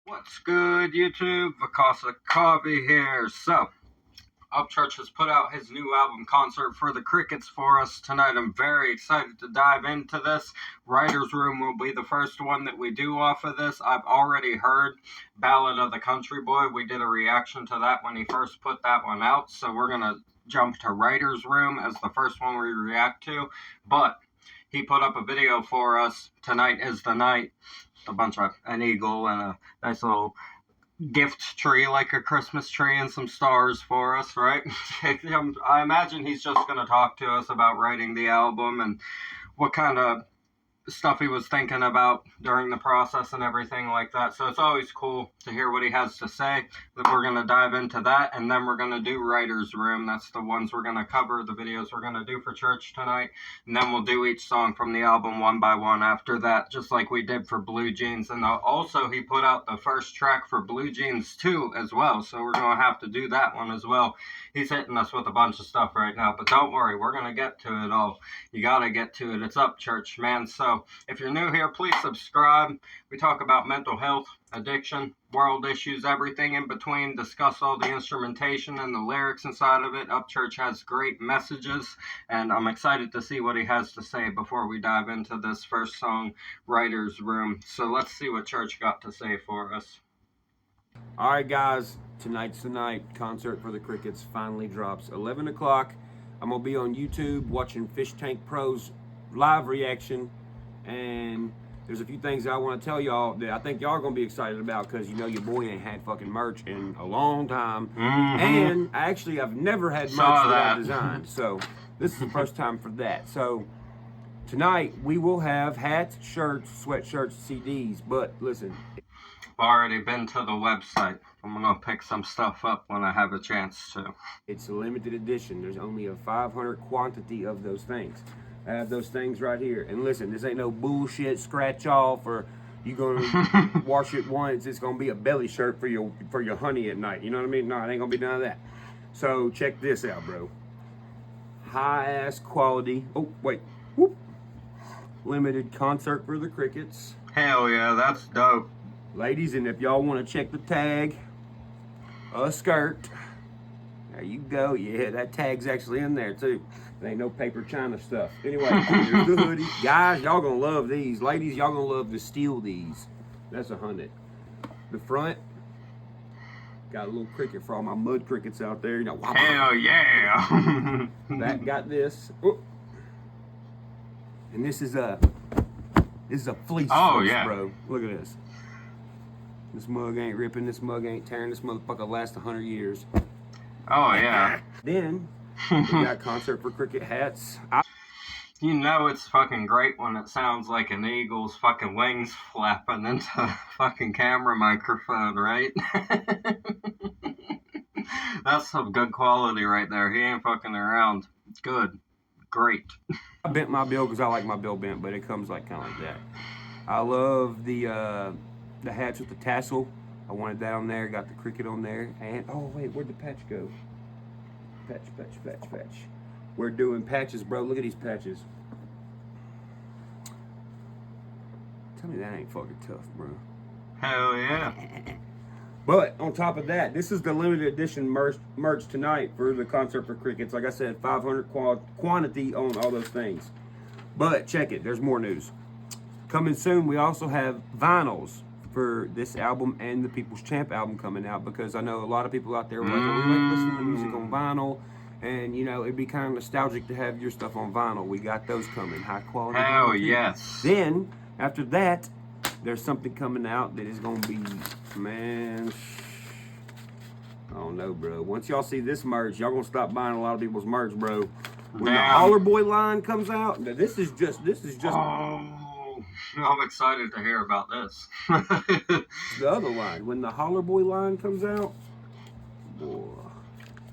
What's good, YouTube? Vakasa Coffee here. So, Upchurch has put out his new album, Concert for the Crickets, for us tonight. I'm very excited to dive into this. Writer's Room will be the first one that we do off of this. I've already heard Ballad of the Country Boy. We did a reaction to that when he first put that one out. So we're going to jump to Writer's Room as the first one we react to. But he put up a video for us. Tonight is the night. A bunch of an eagle and a nice little gift tree, like a Christmas tree, and some stars for us, right? I imagine he's just going to talk to us about writing the album and what kind of stuff he was thinking about during the process and everything like that. So it's always cool to hear what he has to say. We're going to dive into that, and then we're going to do Writer's Room. That's the ones we're going to cover, the videos we're going to do for church tonight. And then we'll do each song from the album one by one after that, just like we did for Blue Jeans. And also he put out the first track for Blue Jeans 2 as well, so we're going to have to do that one as well. He's hitting us with a bunch of stuff right now, but don't worry, we're going to get to it all. You got to get to it. It's Upchurch, man. So if you're new here, please subscribe. We talk about mental health, addiction, world issues, everything in between, discuss all the instrumentation and the lyrics inside of it. Upchurch has great messages, and I'm excited to see what he has to say before we dive into this first song, Writer's Room. So let's see what Church got to say for us. All right, guys, tonight's the night. Concert for the Crickets finally drops 11 o'clock. I'm going to be on YouTube watching Fish Tank Pro's live reaction, and there's a few things that I want to tell y'all that I think y'all are going to be excited about, because you know your boy ain't had fucking merch in a long time. And actually, I've never had merch that I designed, so this is the first time for that. So tonight we will have hats, shirts, sweatshirts, CDs, but listen, I've already been to the website. I'm going to pick some stuff up when I have a chance to. It's a limited edition. There's only a 500 quantity of those things. I have those things right here. And listen, this ain't no bullshit scratch off or you gonna wash it once. It's gonna be a belly shirt for your honey at night. You know what I mean? No, it ain't gonna be none of that. So check this out, bro. High ass quality. Oh wait. Whoop. Limited Concert for the Crickets. Hell yeah, that's dope. Ladies, and if y'all want to check the tag, a skirt. There you go. Yeah, that tag's actually in there too. There ain't no paper China stuff. Anyway, here's the hoodie. Guys, y'all gonna love these. Ladies, y'all gonna love to steal these. That's 100. The front got a little cricket for all my mud crickets out there. You know, hell yeah. That got this. Oh. And this is a fleece. Oh fleece, yeah, bro. Look at this. This mug ain't ripping. This mug ain't tearing. This motherfucker lasts 100 years. Oh yeah. Then we got Concert for Cricket hats. You know it's fucking great when it sounds like an eagle's fucking wings flapping into a fucking camera microphone, right? That's some good quality right there. He ain't fucking around. Good. Great. I bent my bill because I like my bill bent, but it comes like kind of like that. I love the hats with the tassel. I wanted that on there. Got the cricket on there. And oh wait, where'd the patch go? Patch. We're doing patches, bro. Look at these patches. Tell me that ain't fucking tough, bro. Hell yeah. But on top of that, this is the limited edition merch tonight for the Concert for Crickets. Like I said, 500 quantity on all those things. But check it, there's more news. Coming soon, we also have vinyls for this album and the People's Champ album coming out, because I know a lot of people out there are like, oh, we like listening to music on vinyl, and you know, it'd be kind of nostalgic to have your stuff on vinyl. We got those coming, high quality. Hell yes. Then, after that, there's something coming out that is gonna be, man, I don't know, bro. Once y'all see this merch, y'all gonna stop buying a lot of people's merch, bro. When the Holler Boy line comes out, this is just. Oh, I'm excited to hear about this. The other line, when the Holler Boy line comes out, boy,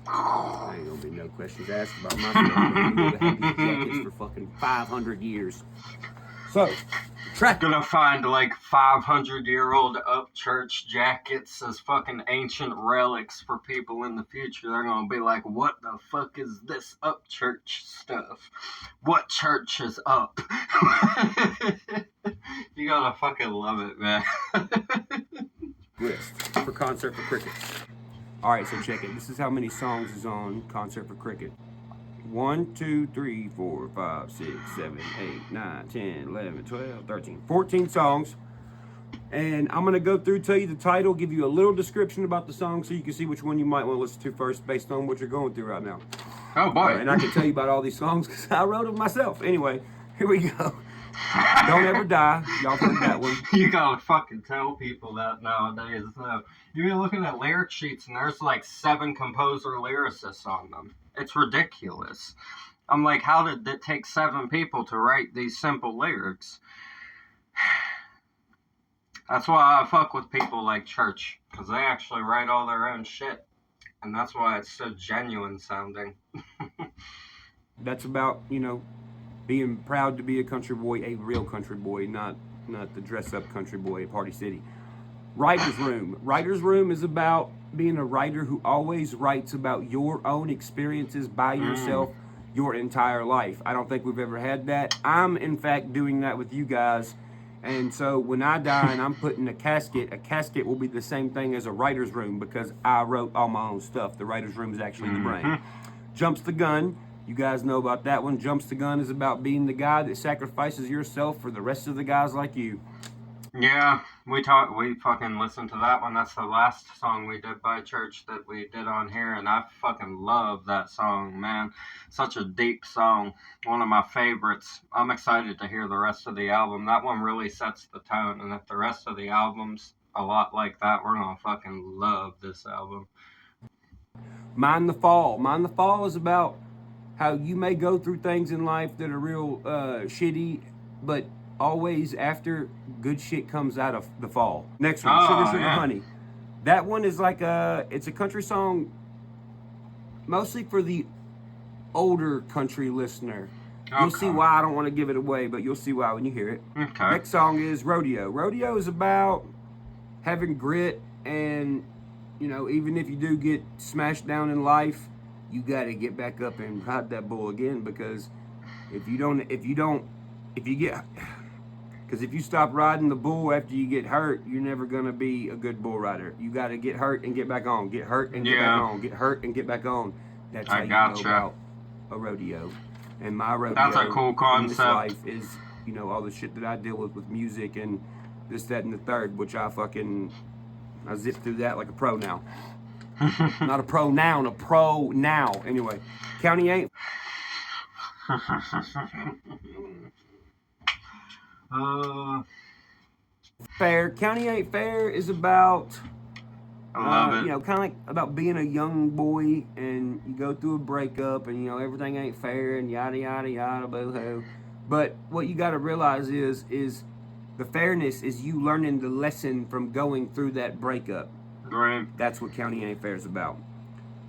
ain't gonna be no questions asked about my stuff. We've had these jackets for fucking 500 years. So, gonna find like 500-year-old Upchurch jackets as fucking ancient relics for people in the future. They're gonna be like, what the fuck is this Upchurch stuff? What church is up? You gotta fucking love it, man. list for Concert for Crickets. All right, so check it. This is how many songs is on Concert for Cricket. 1, 2, 3, 4, 5, 6, 7, 8, 9, 10, 11, 12, 13, 14 songs. And I'm going to go through, tell you the title, give you a little description about the song so you can see which one you might want to listen to first based on what you're going through right now. Oh, boy. And I can tell you about all these songs because I wrote them myself. Anyway, here we go. Don't Ever Die. Y'all heard that one. You gotta fucking tell people that nowadays. You're looking at lyric sheets and there's like 7 composer lyricists on them. It's ridiculous. I'm like, how did it take 7 people to write these simple lyrics? That's why I fuck with people like Church, because they actually write all their own shit. And that's why it's so genuine sounding. That's about, being proud to be a country boy, a real country boy, not the dress-up country boy at Party City. Writer's Room. Writer's Room is about being a writer who always writes about your own experiences by yourself your entire life. I don't think we've ever had that. I'm, in fact, doing that with you guys. And so when I die and I'm put in a casket will be the same thing as a writer's room because I wrote all my own stuff. The writer's room is actually the brain. Jumps the Gun. You guys know about that one. Jumps the Gun is about being the guy that sacrifices yourself for the rest of the guys like you. Yeah, we fucking listened to that one. That's the last song we did by Church that we did on here, and I fucking love that song, man. Such a deep song. One of my favorites. I'm excited to hear the rest of the album. That one really sets the tone, and if the rest of the album's a lot like that, we're gonna fucking love this album. Mind the Fall. Mind the Fall is about how you may go through things in life that are real shitty, but always after good shit comes out of the fall. Next one, Sugar Honey. That one is like it's a country song mostly for the older country listener. You'll see why. I don't want to give it away, but you'll see why when you hear it. Okay. Next song is Rodeo. Rodeo is about having grit and, even if you do get smashed down in life, you got to get back up and ride that bull again because if you stop riding the bull after you get hurt, you're never going to be a good bull rider. You got to get hurt and get back on. Get hurt and get back on. Get hurt and get back on. That's how you know about a rodeo. And my rodeo That's a cool concept. In this life is, all the shit that I deal with music and this, that, and the third, which I zip through that like a pro now. Not a pro noun, a pro now. Anyway, County Ain't... Fair. County Ain't Fair is about, I love it. kind of like about being a young boy and you go through a breakup and, everything ain't fair and yada, yada, yada, boo-hoo. But what you got to realize is the fairness is you learning the lesson from going through that breakup. Right. That's what County Ain't Fair is about.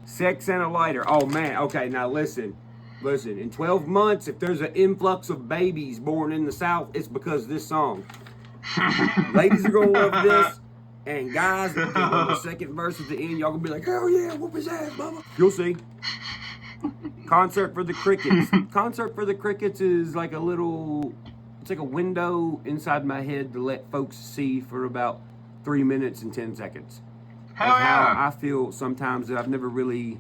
Sex and a Lighter. Oh, man. Okay, now listen. In 12 months, if there's an influx of babies born in the South, it's because of this song. Ladies are going to love this. And guys, the second verse at the end, y'all going to be like, hell yeah, whoop his ass, mama. You'll see. Concert for the Crickets. Concert for the Crickets is like it's like a window inside my head to let folks see for about 3 minutes and 10 seconds. Hell yeah. How I feel sometimes that I've never really...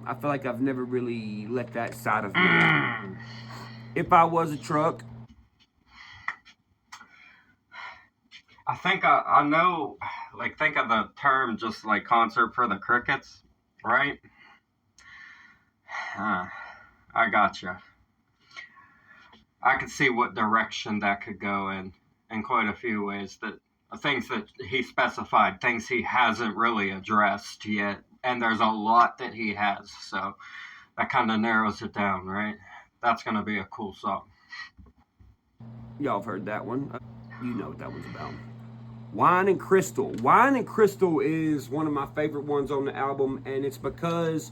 I feel like I've never really let that side of me out. If I was a truck. I think I know, think of the term just like Concert for the Crickets, right? I gotcha. I could see what direction that could go in quite a few ways. That things that he specified, things he hasn't really addressed yet. And there's a lot that he has, so that kind of narrows it down, right? That's going to be a cool song. Y'all have heard that one. You know what that one's about. Wine and Crystal. Wine and Crystal is one of my favorite ones on the album, and it's because,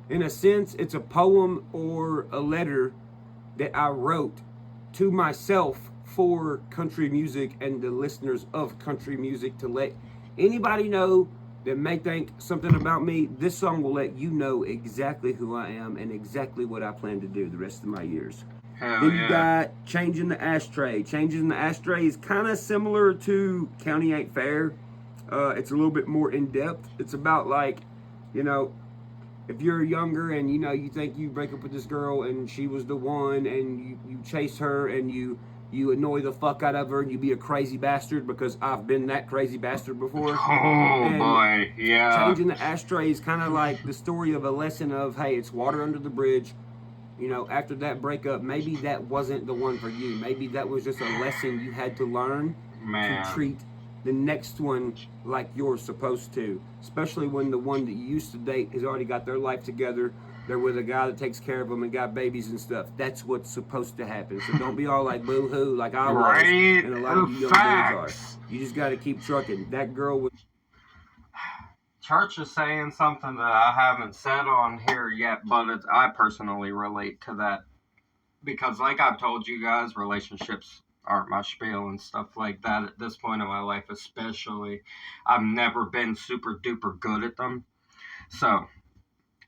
in a sense, it's a poem or a letter that I wrote to myself for country music and the listeners of country music to let anybody know that may think something about me. This song will let you know exactly who I am and exactly what I plan to do the rest of my years. Hell Then you yeah. got changing the ashtray. Changing the ashtray is kind of similar to County Ain't Fair. It's a little bit more in depth. It's about like, you know, if you're younger and you think you break up with this girl and she was the one and you chase her and you annoy the fuck out of her and you be a crazy bastard, because I've been that crazy bastard before. Oh And boy, yeah. changing the ashtray is kind of like the story of a lesson of, hey, it's water under the bridge. After that breakup, maybe that wasn't the one for you. Maybe that was just a lesson you had to learn to treat the next one like you're supposed to. Especially when the one that you used to date has already got their life together. They're with a guy that takes care of them and got babies and stuff. That's what's supposed to happen. So don't be all like boo-hoo like I was. Right? And a lot of you young boys Facts. are. You just got to keep trucking. That girl was... Church is saying something that I haven't said on here yet, but I personally relate to that. Because like I've told you guys, relationships aren't my spiel and stuff like that at this point in my life especially. I've never been super duper good at them. So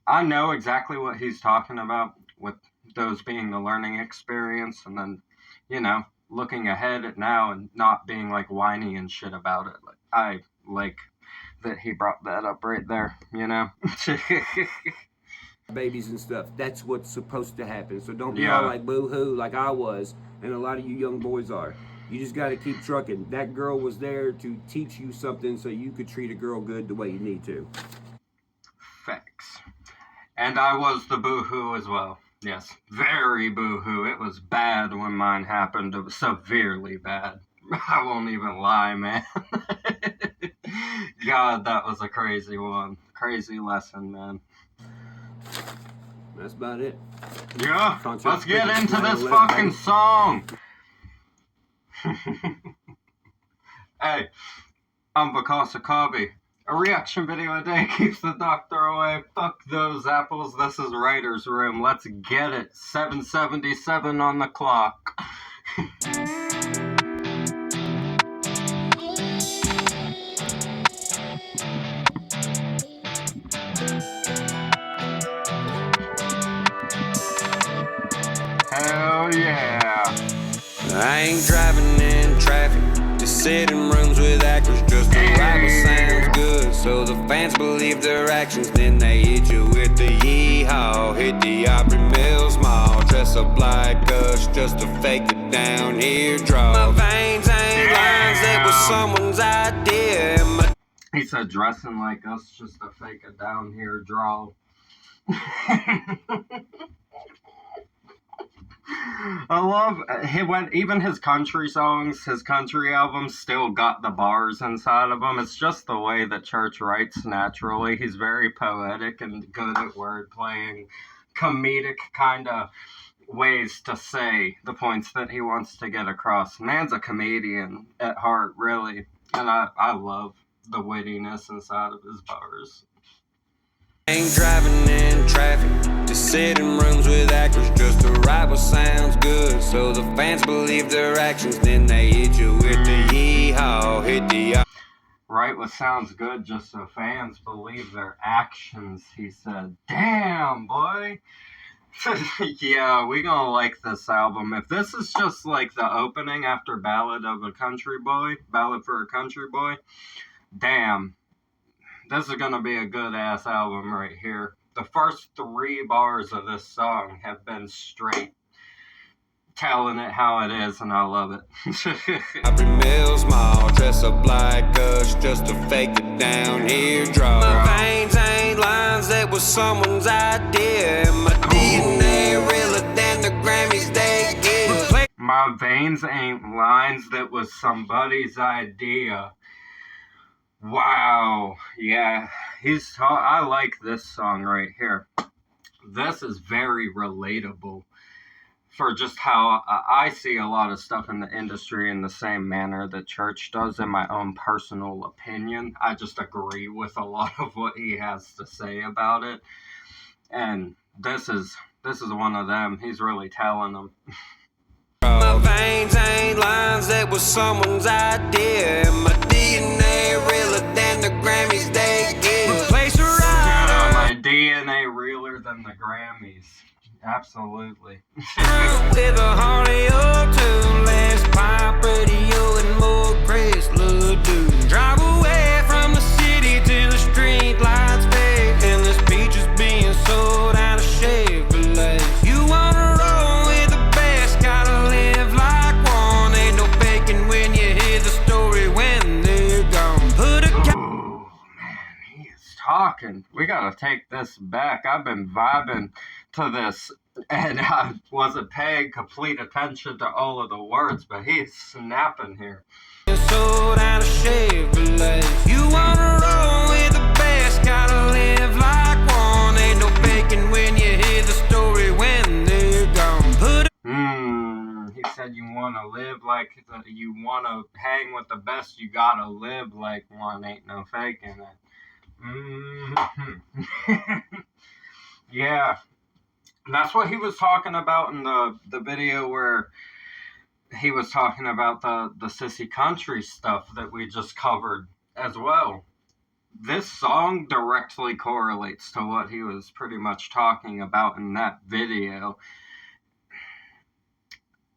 I know exactly what he's talking about with those being the learning experience, and then, looking ahead at now and not being like whiny and shit about it. Like I like that he brought that up right there, babies and stuff. That's what's supposed to happen. So don't be all like boo-hoo like I was, and a lot of you young boys are. You just got to keep trucking. That girl was there to teach you something so you could treat a girl good the way you need to. Facts. And I was the boo-hoo as well. Yes, very boo-hoo. It was bad when mine happened. It was severely bad. I won't even lie, man. God, that was a crazy one. Crazy lesson, man. That's about it. Yeah, let's get into this fucking song. Hey, I'm Vakasa Kabi. A reaction video a day keeps the doctor away. Fuck those apples. This is Writer's Room. Let's get it. 7:77 on the clock. Hell yeah. I ain't driving in traffic, just sitting rooms with actors, just to write what sounds good, so the fans believe their actions. Then they hit you with the yee-haw, hit the Opry Mills Mall, dress up like us just to fake the down here draw. My veins ain't lines, that was someone's idea. He said dressing like us just to fake a down here draw. I love even his country songs, his country albums still got the bars inside of them. It's just the way that Church writes naturally. He's very poetic and good at wordplay and comedic kind of ways to say the points that he wants to get across. Man's a comedian at heart, really. And I love the wittiness inside of his bars. Ain't driving in traffic, just sitting rooms with actors, just to write what sounds good, so the fans believe their actions. Then they hit you with the yee-haw, hit the... Write what sounds good just so fans believe their actions, he said. Damn, boy. Yeah, we gonna like this album. If this is just like the opening after Ballad for a Country Boy, damn. This is going to be a good-ass album right here. The first 3 bars of this song have been straight telling it how it is, and I love it. Opry Mills Mall, dress up like us just to fake the down here draw. My veins ain't lines, that was someone's idea. My DNA realer than the Grammys they give. My veins ain't lines, that was somebody's idea. Wow, yeah, I like this song right here. This is very relatable for just how I see a lot of stuff in the industry in the same manner that Church does, in my own personal opinion. I just agree with a lot of what he has to say about it. And this is one of them. He's really telling them. My veins ain't lines, that was someone's idea. My DNA realer than the Grammys they give. Place a rider. My DNA realer than the Grammys. Absolutely. With a Harley or two, less pop radio and more Chrysler dude. Drive away from the city till the street lights fade, and this peach is being sold out of Chevrolet. You wanna roll with the best, gotta live like one. Ain't no faking when you hear the story when they're gone. Oh man, he is talking. We gotta take this back. I've been vibing to this, and I wasn't paying complete attention to all of the words, but he's snapping here. Sold out of Chevrolet. You wanna roll with the best, gotta live like one. Ain't no faking when you hear the story when they're gone. He said you wanna live like you wanna hang with the best, you gotta live like one. Ain't no faking it. Yeah. That's what he was talking about in the video where he was talking about the sissy country stuff that we just covered as well. This song directly correlates to what he was pretty much talking about in that video.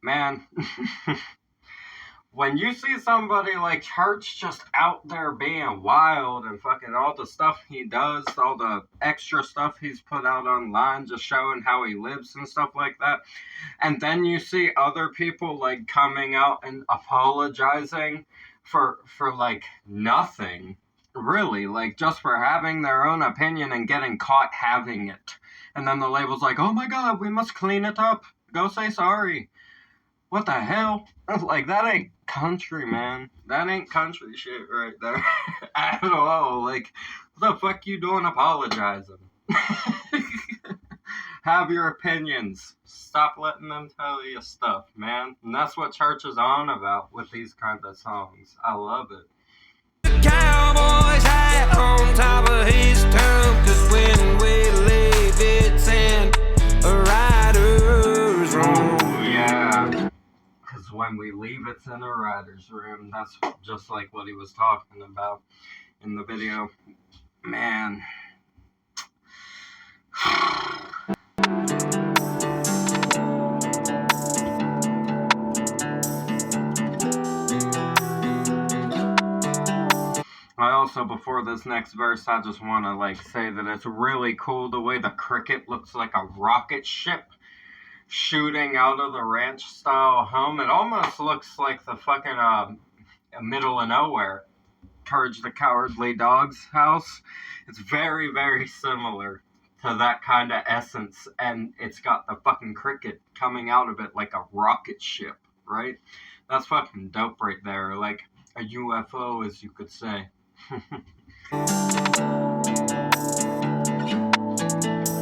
Man, when you see somebody like Church just out there being wild and fucking all the stuff he does, all the extra stuff he's put out online, just showing how he lives and stuff like that, and then you see other people like coming out and apologizing for like nothing, really, like just for having their own opinion and getting caught having it, and then the label's like, oh my god, we must clean it up, go say sorry. What the hell? Like, that ain't country, man. That ain't country shit right there. At all. Like, what the fuck you doing apologizing? Have your opinions. Stop letting them tell you stuff, man. And that's what Church is on about with these kind of songs. I love it. Cowboy's hat on top of his tongue, 'cause when we leave, it's in a rider's room. Oh, yeah. Because when we leave, it's in a rider's room. That's just like what he was talking about in the video. Man. I also, before this next verse, I just want to like say that it's really cool the way the cricket looks like a rocket ship shooting out of the ranch style home. It almost looks like the fucking middle of nowhere Courage the Cowardly Dog's house. It's very, very similar to that kind of essence, and it's got the fucking cricket coming out of it like a rocket ship, right? That's fucking dope right there, like a UFO, as you could say.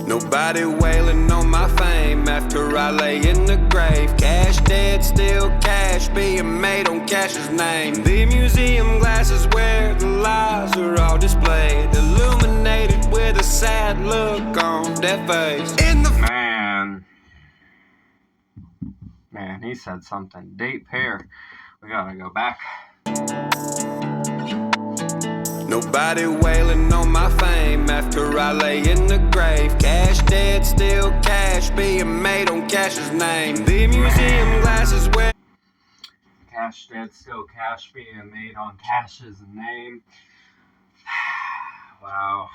Nobody wailing on my fame after I lay in the grave. Cash dead, still cash being made on Cash's name. The museum glasses where the lies are all displayed, illuminated with a sad look on their face. In the Man, he said something deep here. We gotta go back. Nobody wailing on my fame after I lay in the grave. Cash dead, still cash being made on Cash's name. The museum glasses where Cash dead, still cash being made on Cash's name. Wow.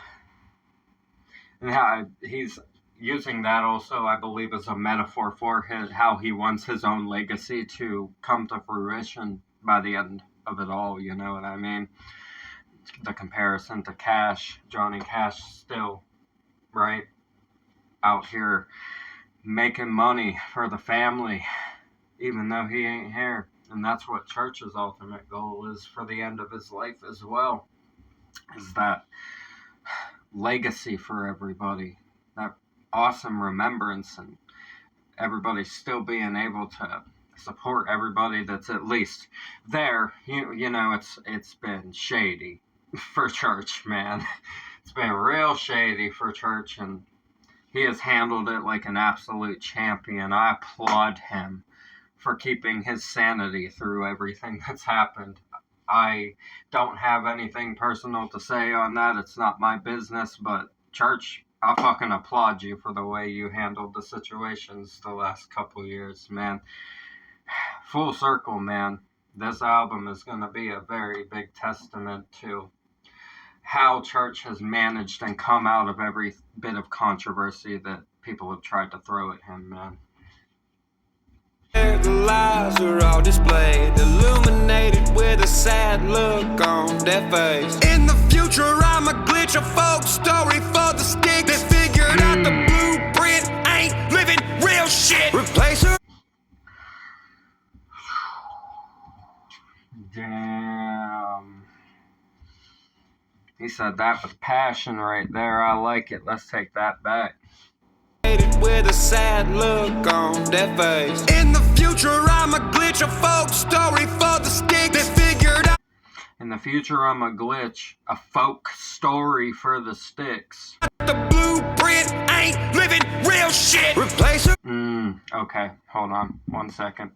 Yeah, he's using that also, I believe, as a metaphor for how he wants his own legacy to come to fruition by the end of it all, you know what I mean? The comparison to Cash, Johnny Cash still, right, out here making money for the family, even though he ain't here. And that's what Church's ultimate goal is for the end of his life as well, is that legacy for everybody, that awesome remembrance, and everybody still being able to support everybody that's at least there. You know, it's been shady for Church, man. It's been real shady for Church, and he has handled it like an absolute champion. I applaud him for keeping his sanity through everything that's happened. I don't have anything personal to say on that. It's not my business, but Church I fucking applaud you for the way you handled the situations the last couple years, man. Full circle, man. This album is going to be a very big testament to how church has managed and come out of every bit of controversy that people have tried to throw at him, man. The lies are all displayed, illuminated with a sad look on their face. In the future, I'm a glitch, a folk story for the stick. They figured out the blueprint, ain't living real shit. Replace her. Damn. He said that with passion right there. I like it. Let's take that back. With a sad look on their face. In the future, I'm a glitch, a folk story for the stick. They figured out. In the future, I'm a glitch, a folk story for the sticks. The blueprint ain't living real shit. Replace her. Okay, hold on 1 second.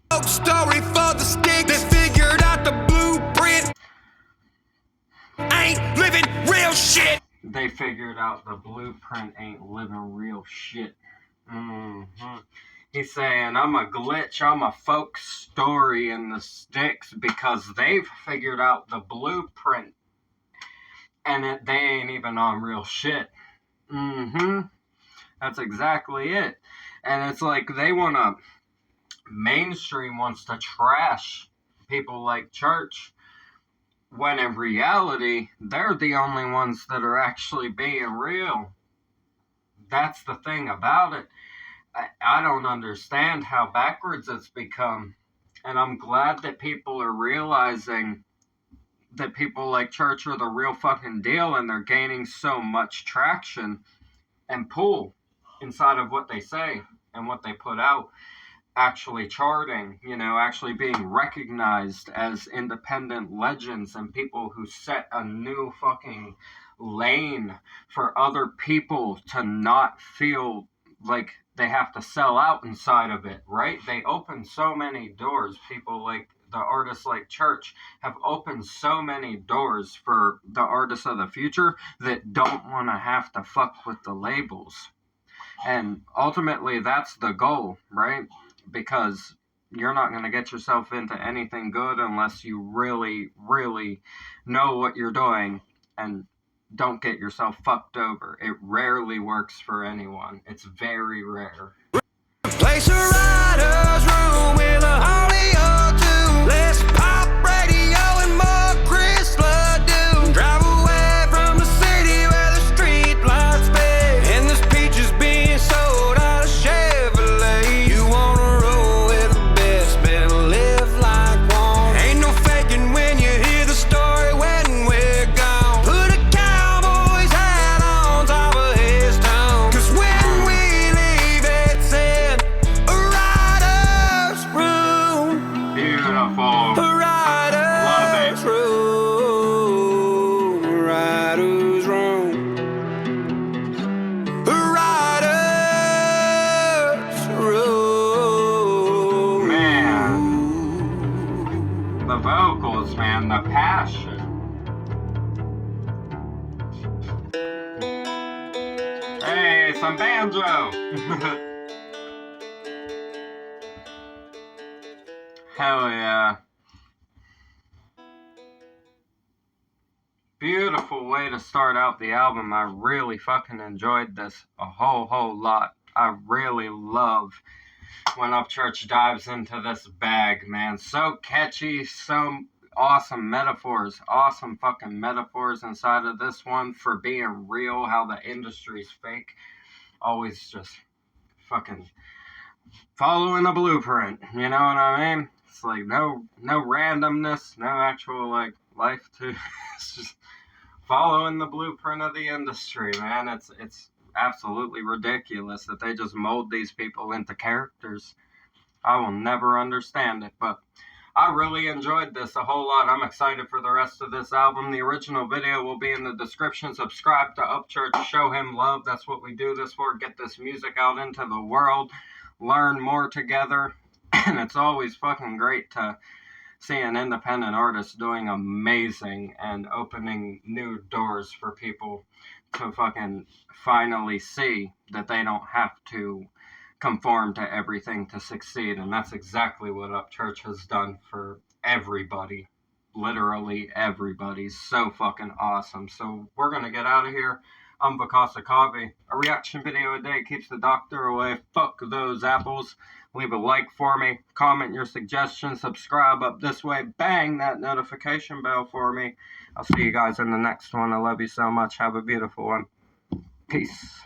Folk story for the stick. They figured out the blueprint ain't living real shit. They figured out the blueprint ain't living real shit. He's saying, I'm a glitch, I'm a folk story in the sticks because they've figured out the blueprint and they ain't even on real shit. That's exactly it. And it's like they want to, mainstream wants to trash people like church, when in reality, they're the only ones that are actually being real. That's the thing about it. I don't understand how backwards it's become. And I'm glad that people are realizing that people like church are the real fucking deal and they're gaining so much traction and pull inside of what they say and what they put out. Actually charting, actually being recognized as independent legends and people who set a new fucking lane for other people to not feel like they have to sell out inside of it, right? They open so many doors. People like the artists like Church have opened so many doors for the artists of the future that don't want to have to fuck with the labels. And ultimately, that's the goal, right? Because you're not going to get yourself into anything good unless you really, really know what you're doing and don't get yourself fucked over. It rarely works for anyone. It's very rare. Place a writer's room in a audio tune. Less pop radio and more crystal doom. Drive away from the city where the street lights fade. And this peach is being sold out of Chevrolet. You wanna roll with the best, better live like one. Ain't no faking when you hear the story when we're gone. Put a cowboy's hat on top of his tone. Cause when we leave it's in a writer's room. Beautiful. A writer's room. A writer's room. A writer's room. Man. The vocals, man. The passion. Hey, some banjo. Hell yeah. Beautiful way to start out the album. I really fucking enjoyed this a whole lot. I really love when Upchurch dives into this bag, man. So catchy, so awesome metaphors, awesome fucking metaphors inside of this one for being real, how the industry's fake. Always just fucking following a blueprint, you know what I mean? It's like no randomness, no actual like life to it's just following the blueprint of the industry, man. It's absolutely ridiculous that they just mold these people into characters. I will never understand it, but I really enjoyed this a whole lot. I'm excited for the rest of this album. The original video will be in the description. Subscribe to Upchurch. Show him love. That's what we do this for. Get this music out into the world. Learn more together. And it's always fucking great to seeing independent artists doing amazing and opening new doors for people to fucking finally see that they don't have to conform to everything to succeed. And that's exactly what Upchurch has done for everybody. Literally everybody. So fucking awesome. So we're gonna get out of here. I'm Vakasa Kavi. A reaction video a day keeps the doctor away. Fuck those apples. Leave a like for me. Comment your suggestions. Subscribe up this way. Bang that notification bell for me. I'll see you guys in the next one. I love you so much. Have a beautiful one. Peace.